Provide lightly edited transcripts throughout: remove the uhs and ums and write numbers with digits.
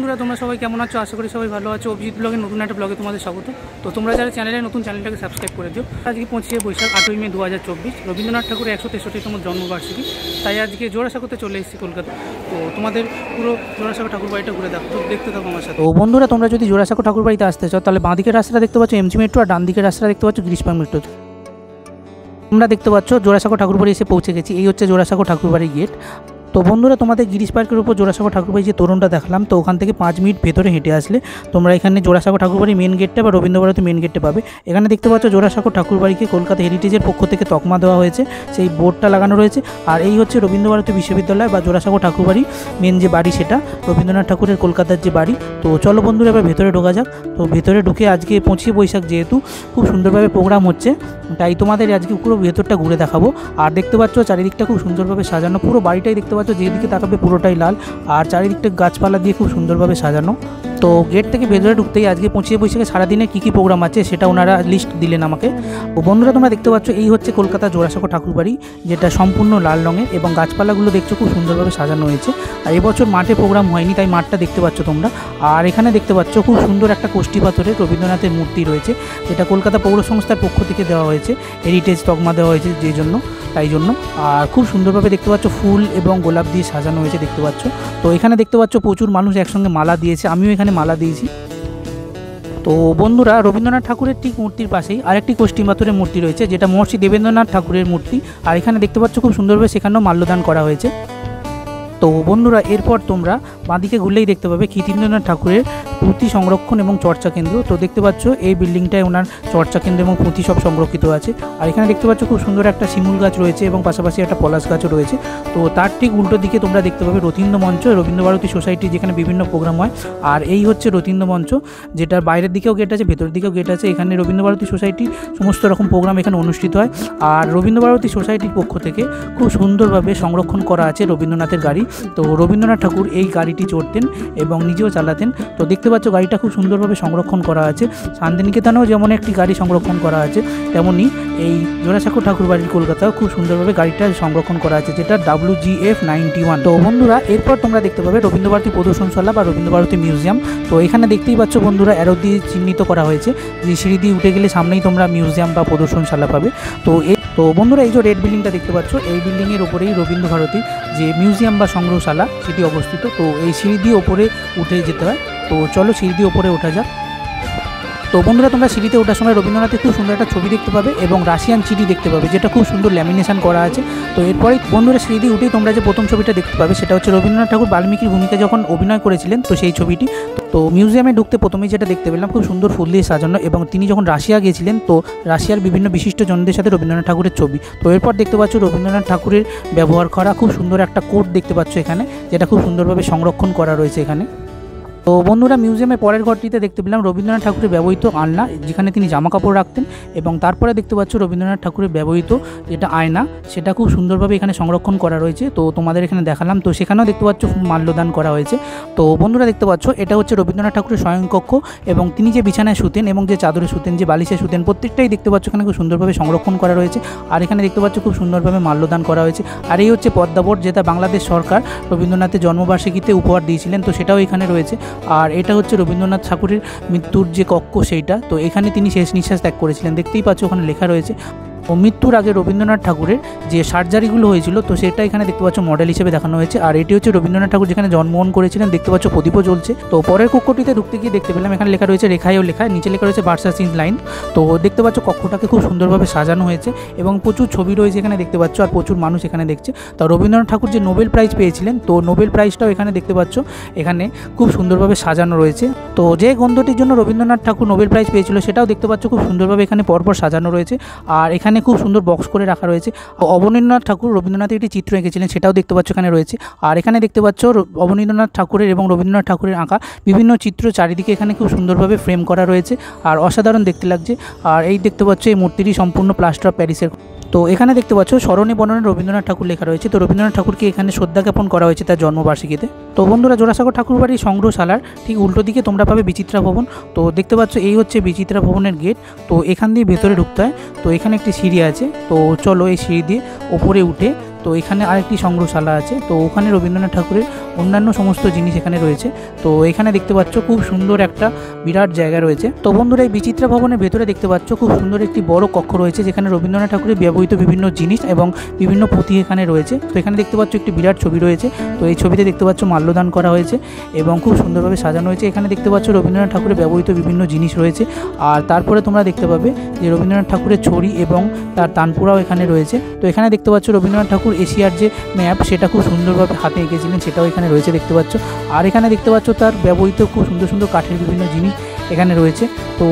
বন্ধুরা তোমরা সবাই কেমন আছো? আশা করি সবাই ভালো আছো। অভিজিৎ ব্লগের নতুন একটা ব্লগে তোমাদের স্বাগত। তো তোমরা যারা চ্যানেলটাকে সাবস্ক্রাইব করে দিও। আজকে 25 বৈশাখ 8ই মে 2024 রবীন্দ্রনাথ ঠাকুরের 163তম জন্মবার্ষিকী। তাই আজকে জোড়াসাঁকোতে চলে এসেছি কলকাতা। তো তোমাদের পুরো জোড়াসাঁকো ঠাকুর বাড়িটা ঘুরে দেখতে থাকো আমার সাথে। তো বন্ধুরা তোমরা যদি জোড়াসাঁকো ঠাকুর বাড়িতে আসতে চাও তাহলে বাঁদিকের রাস্তাটা দেখতে পাচ্ছ এমজি মেট্রো, আর ডান দিকের রাস্তাটা দেখতে পাচ্ছ গ্রিসপাং মেট্রো। তোমরা দেখতে পাচ্ছ জোড়াসাঁকো ঠাকুর বাড়ি এসে পৌঁছে গেছি। এই হচ্ছে জোড়াসাঁকো ঠাকুর বাড়ির গেট। তো বন্ধুরা তোমাদের গিরিশ পার্কের উপর জোড়াসাঁকো ঠাকুরবাড়ি যে তোরণটা দেখলাম, তো ওখান থেকে 5 মিনিট ভেতরে হেঁটে আসলে তোমরা এখানে জোড়াসাঁকো ঠাকুরবাড়ি মেন গেটটা বা রবীন্দ্রভারতী মেন গেটটা পাবে। এখানে দেখতে পাচ্ছ জোড়াসাঁকো ঠাকুরবাড়িকে কলকাতা হেরিটেজের পক্ষ থেকে তকমা দেওয়া হয়েছে, সেই বোর্ডটা লাগানো রয়েছে। আর এই হচ্ছে রবীন্দ্রভারতী বিশ্ববিদ্যালয় বা জোড়াসাঁকো ঠাকুরবাড়ি মেন যে বাড়ি, সেটা রবীন্দ্রনাথ ঠাকুরের কলকাতার যে বাড়ি। তো চলো বন্ধুরা এবার ভেতরে ঢোকা যাক। তো ভেতরে ঢুকে আজকে 25 বৈশাখ যেহেতু খুব সুন্দরভাবে প্রোগ্রাম হচ্ছে, তাই তোমাদের আজকে পুরো ভেতরটা ঘুরে দেখাবো। আর দেখতে পাচ্ছ চারিদিকটা খুব সুন্দরভাবে সাজানো, পুরো বাড়িটাই দেখতে পাচ্ছ যেদিকে তাকাবে পুরোটাই লাল, আর চারিদিকটা গাছপালা দিয়ে খুব সুন্দরভাবে সাজানো। তো গেট থেকে ভেতরে ঢুকতেই আজকে 25 বৈশাখে সারাদিনে কী কী প্রোগ্রাম আছে সেটা ওনারা লিস্ট দিলেন আমাকে। তো বন্ধুরা তোমরা দেখতে পাচ্ছ এই হচ্ছে কলকাতা জোড়াসাঁকো ঠাকুরবাড়ি, যেটা সম্পূর্ণ লাল রঙের, এবং গাছপালাগুলো দেখছো খুব সুন্দরভাবে সাজানো হয়েছে। আর এবছর মাঠে প্রোগ্রাম হয়নি, তাই মাঠটা দেখতে পাচ্ছ তোমরা। আর এখানে দেখতে পাচ্ছ খুব সুন্দর একটা কোষ্ঠী পাথরের রবীন্দ্রনাথের মূর্তি রয়েছে, যেটা কলকাতা পৌর সংস্থার পক্ষ থেকে দেওয়া হয়েছে, হেরিটেজ তকমা দেওয়া হয়েছে যে জন্য, তাই জন্য। আর খুব সুন্দরভাবে দেখতে পাচ্ছ ফুল এবং গোলাপ দিয়ে সাজানো হয়েছে দেখতে পাচ্ছ। তো এখানে দেখতে পাচ্ছ প্রচুর মানুষ একসঙ্গে মালা দিয়েছে, আমিও এখানে মালা দিয়েছি। তো বন্ধুরা রবীন্দ্রনাথ ঠাকুরের ঠিক মূর্তির পাশেই আরেকটি কোষ্ঠী পাথরের মূর্তি রয়েছে, যেটা মহর্ষি দেবেন্দ্রনাথ ঠাকুরের মূর্তি। আর এখানে দেখতে পাচ্ছ খুব সুন্দরভাবে সেখানেও মাল্যদান করা হয়েছে। তো বন্ধুরা এরপর তোমরা বাঁদিকে ঘুরলেই দেখতে পাবে কীর্তিন্দ্রনাথ ঠাকুরের পুঁথি সংরক্ষণ এবং চর্চা কেন্দ্র। তো দেখতে পাচ্ছ এই বিল্ডিংটায় ওনার চর্চা কেন্দ্র এবং পুঁথি সব সংরক্ষিত আছে। আর এখানে দেখতে পাচ্ছ খুব সুন্দর একটা শিমুল গাছ রয়েছে এবং পাশাপাশি একটা পলাশ গাছও রয়েছে। তো তার ঠিক উল্টো দিকে তোমরা দেখতে পাবে রথীন্দ্র মঞ্চ, রবীন্দ্রভারতী সোসাইটি, যেখানে বিভিন্ন প্রোগ্রাম হয়। আর এই হচ্ছে রথীন্দ্র মঞ্চ, যেটার বাইরের দিকেও গেট আছে, ভেতরের দিকেও গেট আছে। এখানে রবীন্দ্রভারতী সোসাইটির সমস্ত রকম প্রোগ্রাম এখানে অনুষ্ঠিত হয়। আর রবীন্দ্রভারতী সোসাইটির পক্ষ থেকে খুব সুন্দরভাবে সংরক্ষণ করা আছে রবীন্দ্রনাথের গাড়ি। তো রবীন্দ্রনাথ ঠাকুর এই গাড়িটি চড়তেন এবং নিজেও চালাতেন। তো দেখতে পাচ্ছ গাড়িটা খুব সুন্দরভাবে সংরক্ষণ করা আছে। শান্তিনিকেতনেও যেমন একটি গাড়ি সংরক্ষণ করা আছে, তেমনই এই জোড়াসাঁকো ঠাকুর বাড়ির কলকাতাও খুব সুন্দরভাবে গাড়িটা সংরক্ষণ করা আছে, যেটা WGF 91। তো বন্ধুরা এরপর তোমরা দেখতে পাবে রবীন্দ্রভারতী প্রদর্শনশালা বা রবীন্দ্রভারতী মিউজিয়াম। তো এখানে দেখতেই পাচ্ছ বন্ধুরা অ্যারো দিয়ে চিহ্নিত করা হয়েছে, যে সিঁড়ি দিয়ে উঠে গেলে সামনেই তোমরা মিউজিয়াম বা প্রদর্শনশালা পাবে। তো বন্ধুরা এই যে রেড বিল্ডিংটা দেখতে পাচ্ছ, এই বিল্ডিংয়ের ওপরেই রবীন্দ্রভারতী যে মিউজিয়াম বা সংগ্রহশালা সেটি অবস্থিত। তো এই সিঁড়ি দিয়ে ওপরে উঠে যেতে হয়। তো চলো সিঁড়ি দিয়ে ওপরে ওঠা যাক। তো বন্ধুরা তোমরা সিঁড়িতে ওঠার সময় রবীন্দ্রনাথের খুব সুন্দর একটা ছবি দেখতে পাবে এবং রাশিয়ান চিঠি দেখতে পাবে, যেটা খুব সুন্দর ল্যামিনেশন করা আছে। তো এরপরেই বন্ধুরা সিঁড়ি দিয়ে উঠেই তোমরা যে প্রথম ছবিটা দেখতে পাবে, সেটা হচ্ছে রবীন্দ্রনাথ ঠাকুর বাল্মীকির ভূমিকা যখন অভিনয় করেছিলেন, তো সেই ছবিটি। তো মিউজিয়ামে ঢুকতে প্রথমেই যেটা দেখতে পেলাম খুব সুন্দর ফুল দিয়ে সাজানো, এবং তিনি যখন রাশিয়া গিয়েছিলেন তো রাশিয়ার বিভিন্ন বিশিষ্ট জনদের সাথে রবীন্দ্রনাথ ঠাকুরের ছবি। তো এরপর দেখতে পাচ্ছ রবীন্দ্রনাথ ঠাকুরের ব্যবহার করা খুব সুন্দর একটা কোট দেখতে পাচ্ছ এখানে, যেটা খুব সুন্দরভাবে সংরক্ষণ করা রয়েছে এখানে। তো বন্ধুরা মিউজিয়ামের পরের ঘরটিতে দেখতে পেলাম রবীন্দ্রনাথ ঠাকুরের ব্যবহৃত আলনা, যেখানে তিনি জামা কাপড় রাখতেন। এবং তারপরে দেখতে পাচ্ছ রবীন্দ্রনাথ ঠাকুরের ব্যবহৃত যেটা আয়না, সেটা খুব সুন্দরভাবে এখানে সংরক্ষণ করা রয়েছে। তো তোমাদের এখানে দেখালাম। তো সেখানেও দেখতে পাচ্ছ মাল্যদান করা হয়েছে। তো বন্ধুরা দেখতে পাচ্ছ এটা হচ্ছে রবীন্দ্রনাথ ঠাকুরের শয়নকক্ষ, এবং তিনি যে বিছানায় শুতেন এবং যে চাদরে শুতেন, যে বালিশে শুতেন, প্রত্যেকটাই দেখতে পাচ্ছ এখানে খুব সুন্দরভাবে সংরক্ষণ করা রয়েছে। আর এখানে দেখতে পাচ্ছ খুব সুন্দরভাবে মাল্যদান করা হয়েছে। আর এই হচ্ছে পদ্মাবট, যেটা বাংলাদেশ সরকার রবীন্দ্রনাথের জন্মবার্ষিকীতে উপহার দিয়েছিলেন, তো সেটাও এখানে রয়েছে। আর এটা হচ্ছে রবীন্দ্রনাথ ঠাকুরের মৃত্যুর যে কক্ষ সেইটা, তো এখানে তিনি শেষ নিঃশ্বাস ত্যাগ করেছিলেন, দেখতেই পাচ্ছ ওখানে লেখা রয়েছে। ও মৃত্যুর আগে রবীন্দ্রনাথ ঠাকুরের যে সার্জারিগুলো হয়েছিল, তো সেটা এখানে দেখতে পাচ্ছ মডেল হিসেবে দেখানো হয়েছে। আর এটি হচ্ছে রবীন্দ্রনাথ ঠাকুর যেখানে জন্মগ্রহণ করেছিলেন, দেখতে পাচ্ছ প্রদীপও জ্বলছে। তো পরের কক্ষটিতে ঢুকতে গিয়ে দেখতে পেলাম এখানে লেখা রয়েছে রেখায়ও লেখা, নিচে লেখা রয়েছে ভার্সাস ইন লাইন। তো দেখতে পাচ্ছ কক্ষটাকে খুব সুন্দরভাবে সাজানো হয়েছে এবং প্রচুর ছবি রয়েছে এখানে দেখতে পাচ্ছ, আর প্রচুর মানুষ এখানে দেখছে। তো রবীন্দ্রনাথ ঠাকুর যে নোবেল প্রাইজ পেয়েছিলেন, তো নোবেল প্রাইজটাও এখানে দেখতে পাচ্ছ এখানে খুব সুন্দরভাবে সাজানো রয়েছে। তো যে গ্রন্থটির জন্য রবীন্দ্রনাথ ঠাকুর নোবেল প্রাইজ পেয়েছিল, সেটাও দেখতে পাচ্ছ খুব সুন্দরভাবে এখানে পরপর সাজানো রয়েছে। আর এখানে খুব সুন্দর বক্স করে রাখা রয়েছে। অবনীন্দ্রনাথ ঠাকুর রবীন্দ্রনাথের একটি চিত্র এঁকেছিলেন, সেটাও দেখতে পাচ্ছ এখানে রয়েছে। আর এখানে দেখতে পাচ্ছ অবনীন্দ্রনাথ ঠাকুরের এবং রবীন্দ্রনাথ ঠাকুরের আঁকা বিভিন্ন চিত্র চারিদিকে এখানে খুব সুন্দরভাবে ফ্রেম করা রয়েছে, আর অসাধারণ দেখতে লাগছে। আর এই দেখতে পাচ্ছ এই মূর্তিটি সম্পূর্ণ প্লাস্টার অফ প্যারিসের। তো এখানে দেখতে পাচ্ছ স্মরণে বর্ণনে রবীন্দ্রনাথ ঠাকুর লেখা রয়েছে। তো রবীন্দ্রনাথ ঠাকুরকে এখানে শ্রদ্ধা জ্ঞাপন করা হয়েছে তার জন্মবার্ষিকীতে। তো বন্ধুরা জোড়াসাঁকো ঠাকুরবাড়ির সংগ্রহশালার ঠিক উল্টো দিকে তোমরা পাবে বিচিত্রা ভবন। তো দেখতে পাচ্ছ এই হচ্ছে বিচিত্রা ভবনের গেট। তো এখান দিয়ে ভেতরে ঢুকতে হয়। তো এখানে একটি সিঁড়ি আছে। তো চলো এই সিঁড়ি দিয়ে ওপরে উঠে তো এখানে আরেকটি সংগ্রহশালা আছে, তো ওখানে রবীন্দ্রনাথ ঠাকুরের অন্যান্য সমস্ত জিনিস এখানে রয়েছে। তো এখানে দেখতে পাচ্ছ খুব সুন্দর একটা বিরাট জায়গা রয়েছে। তো বন্ধুরা এই বিচিত্রা ভবনের ভেতরে দেখতে পাচ্ছ খুব সুন্দর একটি বড় কক্ষ রয়েছে, যেখানে রবীন্দ্রনাথ ঠাকুরের ব্যবহৃত বিভিন্ন জিনিস এবং বিভিন্ন পুঁথি এখানে রয়েছে। তো এখানে দেখতে পাচ্ছ একটি বিরাট ছবি রয়েছে। তো এই ছবিতে দেখতে পাচ্ছ মাল্যদান করা হয়েছে এবং খুব সুন্দরভাবে সাজানো হয়েছে। এখানে দেখতে পাচ্ছ রবীন্দ্রনাথ ঠাকুরের ব্যবহৃত বিভিন্ন জিনিস রয়েছে। আর তারপরে তোমরা দেখতে পাবে যে রবীন্দ্রনাথ ঠাকুরের ছড়ি এবং তার তানপুরাও এখানে রয়েছে। তো এখানে দেখতে পাচ্ছ রবীন্দ্রনাথ ঠাকুর এশিয়ার যে ম্যাপ সেটা খুব সুন্দরভাবে হাতে এঁকেছিলেন, সেটাও এখানে রয়েছে দেখতে পাচ্ছ। আর এখানে দেখতে পাচ্ছ তার ব্যবহৃত খুব সুন্দর সুন্দর কাঠের বিভিন্ন জিনিস এখানে রয়েছে।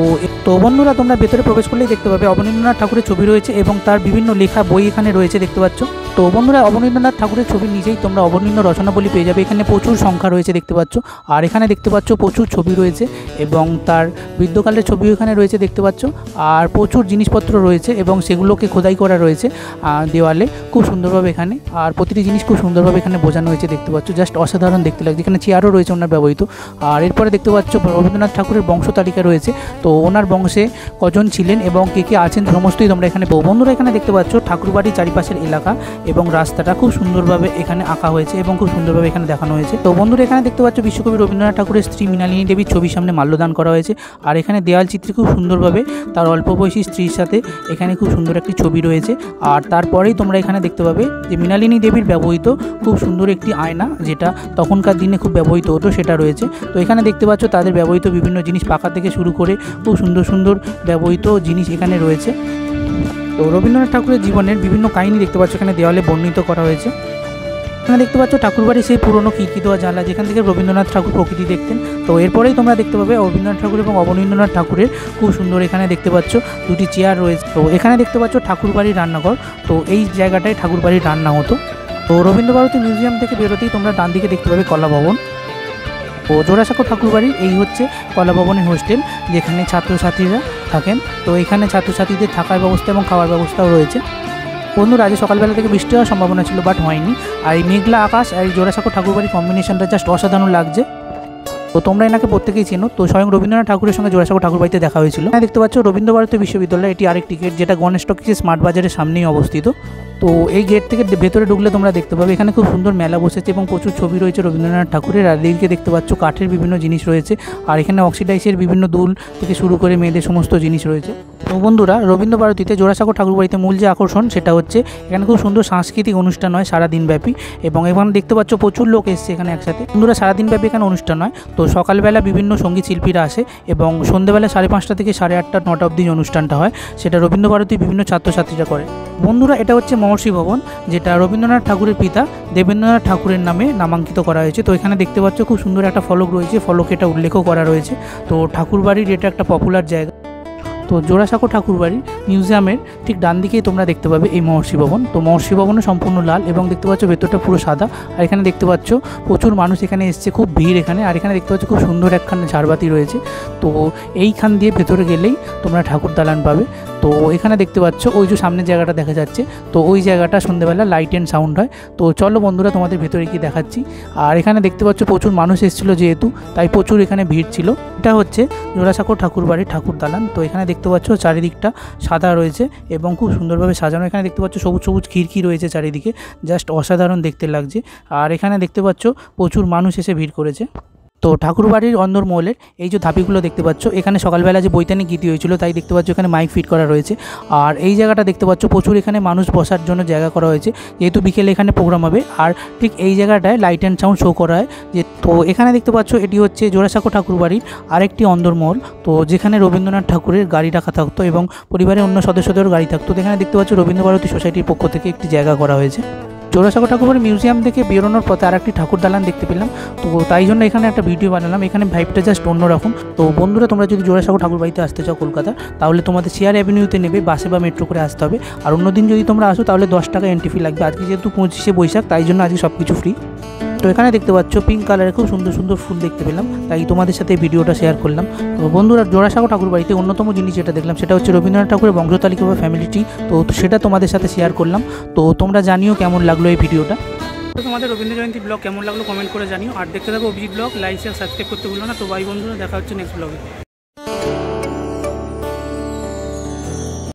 তো বন্ধুরা তোমরা ভেতরে প্রবেশ করলেই দেখতে পাবে অবনীন্দ্রনাথ ঠাকুরের ছবি রয়েছে এবং তার বিভিন্ন লেখা বই এখানে রয়েছে দেখতে পাচ্ছ। তো বন্ধুরা অবনীন্দ্রনাথ ঠাকুরের ছবি নিজেই তোমরা অবনীন্দ্র রচনাবলী পেয়ে যাবে। এখানে প্রচুর সংখ্যা রয়েছে দেখতে পাচ্ছ। আর এখানে দেখতে পাচ্ছ প্রচুর ছবি রয়েছে এবং তার বৃদ্ধকালের ছবিও এখানে রয়েছে দেখতে পাচ্ছ। আর প্রচুর জিনিসপত্র রয়েছে এবং সেগুলোকে খোদাই করা রয়েছে দেওয়ালে খুব সুন্দরভাবে এখানে। আর প্রতিটি জিনিস খুব সুন্দরভাবে এখানে বোঝানো হয়েছে দেখতে পাচ্ছ, জাস্ট অসাধারণ দেখতে লাগছে। এখানে চেয়ারও রয়েছে ওনার ব্যবহৃত। আর এরপরে দেখতে পাচ্ছ রবীন্দ্রনাথ ঠাকুরের বংশ তালিকা রয়েছে। তো ওনার বংশে কজন ছিলেন এবং কে কে আছেন সমস্তই তোমরা এখানে বন্ধুরা এখানে দেখতে পাচ্ছ ঠাকুরবাড়ির চারিপাশের এলাকা এবং রাস্তাটা খুব সুন্দরভাবে এখানে আঁকা হয়েছে এবং খুব সুন্দরভাবে এখানে দেখানো হয়েছে। তো বন্ধুরা এখানে দেখতে পাচ্ছ বিশ্বকবি রবীন্দ্রনাথ ঠাকুরের স্ত্রী মৃণালিনী দেবীর ছবির সামনে মাল্যদান করা হয়েছে। আর এখানে দেওয়াল চিত্রে খুব সুন্দরভাবে তার অল্প বয়সী স্ত্রীর সাথে এখানে খুব সুন্দর একটি ছবি রয়েছে। আর তারপরেই তোমরা এখানে দেখতে পাবে যে মৃণালিনী দেবীর ব্যবহৃত খুব সুন্দর একটি আয়না, যেটা তখনকার দিনে খুব ব্যবহৃত হতো, সেটা রয়েছে। তো এখানে দেখতে পাচ্ছ তাদের ব্যবহৃত বিভিন্ন জিনিস, পাকা থেকে শুরু করে খুব সুন্দর সুন্দর ব্যবহৃত জিনিস এখানে রয়েছে। তো রবীন্দ্রনাথ ঠাকুরের জীবনের বিভিন্ন কাহিনী দেখতে পাচ্ছ এখানে দেওয়ালে বর্ণিত করা হয়েছে। এখানে দেখতে পাচ্ছ ঠাকুরবাড়ির সেই পুরনো খিড়কি দেওয়া জানলা, যেখান থেকে রবীন্দ্রনাথ ঠাকুর প্রকৃতি দেখতেন। তো এরপরেই তোমরা দেখতে পাবে রবীন্দ্রনাথ ঠাকুর এবং অবনীন্দ্রনাথ ঠাকুরের খুব সুন্দর এখানে দেখতে পাচ্ছ দুটি চেয়ার রয়েছে। তো এখানে দেখতে পাচ্ছ ঠাকুরবাড়ির রান্নাঘর। তো এই জায়গাটায় ঠাকুরবাড়ির রান্না হতো। তো রবীন্দ্রভারতী মিউজিয়াম থেকে বেরোতেই তোমরা ডান দিকে দেখতে পাবে কলা ভবন। ও জোড়াসাঁকো ঠাকুরবাড়ির এই হচ্ছে কলা ভবনের হোস্টেল, যেখানে ছাত্রছাত্রীরা থাকেন। তো এখানে ছাত্রছাত্রীদের থাকার ব্যবস্থা এবং খাওয়ার ব্যবস্থাও রয়েছে। বন্ধুরা আজ সকালবেলা থেকে বৃষ্টি হওয়ার সম্ভাবনা ছিল, বাট হয়নি। আর এই মেঘলা আকাশ আর এই জোড়াসাঁকো ঠাকুরবাড়ির কম্বিনেশনটা জাস্ট অসাধারণ লাগছে। তো তোমরা এনাকে প্রত্যেকেই চেনো। তো স্বয়ং রবীন্দ্রনাথ ঠাকুরের সঙ্গে জোড়াসাঁকো ঠাকুরবাড়িতে দেখা হয়েছিল। এখানে দেখতে পাচ্ছ রবীন্দ্রভারতী বিশ্ববিদ্যালয়, এটি আরেকটি গেট, যেটা গণেশ টকিজের স্মার্ট বাজারের সামনেই অবস্থিত। তো এই গেট থেকে ভেতরে ঢুকলে তোমরা দেখতে পাবে এখানে খুব সুন্দর মেলা বসেছে এবং প্রচুর ছবি রয়েছে রবীন্দ্রনাথ ঠাকুরের। আর দিকে দেখতে পাচ্ছ কাঠের বিভিন্ন জিনিস রয়েছে। আর এখানে অক্সিডাইজের বিভিন্ন দুল থেকে শুরু করে মেয়েদের সমস্ত জিনিস রয়েছে। তো বন্ধুরা রবীন্দ্রভারতীতে জোড়াসাঁকো ঠাকুরবাড়িতে মূল যে আকর্ষণ সেটা হচ্ছে এখানে খুব সুন্দর সাংস্কৃতিক অনুষ্ঠান হয় সারাদিন ব্যাপী। এবং এখানে দেখতে পাচ্ছ প্রচুর লোক এসছে এখানে একসাথে। বন্ধুরা সারাদিন ব্যাপী এখানে অনুষ্ঠান হয়। তো সকালবেলা বিভিন্ন সঙ্গীত শিল্পীরা আসে এবং সন্ধ্যেবেলা 5:30 থেকে 8:30 9টা অবধি অনুষ্ঠানটা হয়, সেটা রবীন্দ্রভারতীর বিভিন্ন ছাত্রছাত্রীরা করে। বন্ধুরা এটা হচ্ছে মহর্ষি ভবন, যেটা রবীন্দ্রনাথ ঠাকুরের পিতা দেবেন্দ্রনাথ ঠাকুরের নামে নামাঙ্কিত করা হয়েছে। তো এখানে দেখতে পাচ্ছ খুব সুন্দর একটা ফলক রয়েছে, ফলকে এটা উল্লেখও করা রয়েছে। তো ঠাকুরবাড়ির এটা একটা পপুলার জায়গা। তো জোড়াসাঁকো ঠাকুরবাড়ি মিউজিয়ামের ঠিক ডান দিকেই তোমরা দেখতে পাবে এই মহর্ষি ভবন। তো মহর্ষি ভবনও সম্পূর্ণ লাল এবং দেখতে পাচ্ছ ভেতরটা পুরো সাদা। আর এখানে দেখতে পাচ্ছ প্রচুর মানুষ এখানে এসছে, খুব ভিড় এখানে। আর এখানে দেখতে পাচ্ছ খুব সুন্দর একখানে ঝাড়বাতি রয়েছে। তো এইখান দিয়ে ভেতরে গেলেই তোমরা ঠাকুর দালান পাবে। তো এখানে দেখতে পাচ্ছ ওই যে সামনের জায়গাটা দেখা যাচ্ছে, তো ওই জায়গাটা সন্ধ্যেবেলা লাইট অ্যান্ড সাউন্ড হয়। তো চলো বন্ধুরা তোমাদের ভেতরে গিয়ে দেখাচ্ছি। আর এখানে দেখতে পাচ্ছ প্রচুর মানুষ এসেছিলো যেহেতু, তাই প্রচুর এখানে ভিড় ছিল। এটা হচ্ছে জোড়াসাঁকো ঠাকুরবাড়ির ঠাকুর দালান। তো এখানে দেখতে পাচ্ছ চারিদিকটা সাদা রয়েছে এবং খুব সুন্দরভাবে সাজানো। এখানে দেখতে পাচ্ছ সবুজ সবুজ খিড়কি রয়েছে চারিদিকে, জাস্ট অসাধারণ দেখতে লাগছে। আর এখানে দেখতে পাচ্ছ প্রচুর মানুষ এসে ভিড় করেছে। তো ঠাকুরবাড়ির অন্দরমহলের এই যে ধাপিগুলো দেখতে পাচ্ছ, এখানে সকালবেলা যে বৈতানিক গীতি হয়েছিল তাই দেখতে পাচ্ছ এখানে মাইক ফিট করা রয়েছে। আর এই জায়গাটা দেখতে পাচ্ছ প্রচুর এখানে মানুষ বসার জন্য জায়গা করা হয়েছে, যেহেতু বিকেলে এখানে প্রোগ্রাম হবে। আর ঠিক এই জায়গাটায় লাইট অ্যান্ড সাউন্ড শো করা হয়। তো এখানে দেখতে পাচ্ছ এটি হচ্ছে জোড়াসাঁকো ঠাকুরবাড়ির আরেকটি অন্দরমহল, তো যেখানে রবীন্দ্রনাথ ঠাকুরের গাড়ি রাখা থাকতো এবং পরিবারের অন্য সদস্যদেরও গাড়ি থাকতো। এখানে দেখতে পাচ্ছ রবীন্দ্রভারতী সোসাইটির পক্ষ থেকে একটি জায়গা করা হয়েছে। জোড়াসাঁকো ঠাকুরবাড়ি মিউজিয়াম থেকে বেরোনোর পথে আর একটি ঠাকুর দালান দেখতে পেলাম, তো তাই জন্য এখানে একটা ভিডিও বানালাম। এখানে ভাইবটা জাস্ট অন্যরকম। তো বন্ধুরা তোমরা যদি জোড়াসাঁকো ঠাকুরবাড়িতে আসতে চাও কলকাতা, তাহলে তোমাদের শেয়ার অ্যাভিনিউতে নেবে, বাসে বা মেট্রো করে আসতে হবে। আর অন্যদিন যদি তোমরা আসো তাহলে 10 টাকা এন্ট্রি ফি লাগবে। আজকে যেহেতু 25শে বৈশাখ, তাই জন্য আজকে সব কিছু ফ্রি। তো এখানে দেখতে পাচ্ছ পিঙ্ক কালারের খুব সুন্দর সুন্দর ফুল দেখতে পেলাম, তাই তোমাদের সাথে ভিডিওটা শেয়ার করলাম। তো বন্ধুরা জোড়াসাঁকো ঠাকুরবাড়িতে অন্যতম জিনিস যেটা দেখলাম সেটা হচ্ছে রবীন্দ্রনাথ ঠাকুরের বংশতালিকা বা ফ্যামিলি ট্রি। তো সেটা তোমাদের সাথে শেয়ার করলাম। তো তোমরা জানিও কেমন লাগলো এই ভিডিওটা। তো তোমাদের রবীন্দ্র জয়ন্তী ব্লগ কেমন লাগলো কমেন্ট করে জানিও। আর দেখতে থাকো Abhijit blog, like share subscribe করতে ভুলো না। তো বাই বন্ধুরা, দেখা হচ্ছে নেক্সট ব্লগে।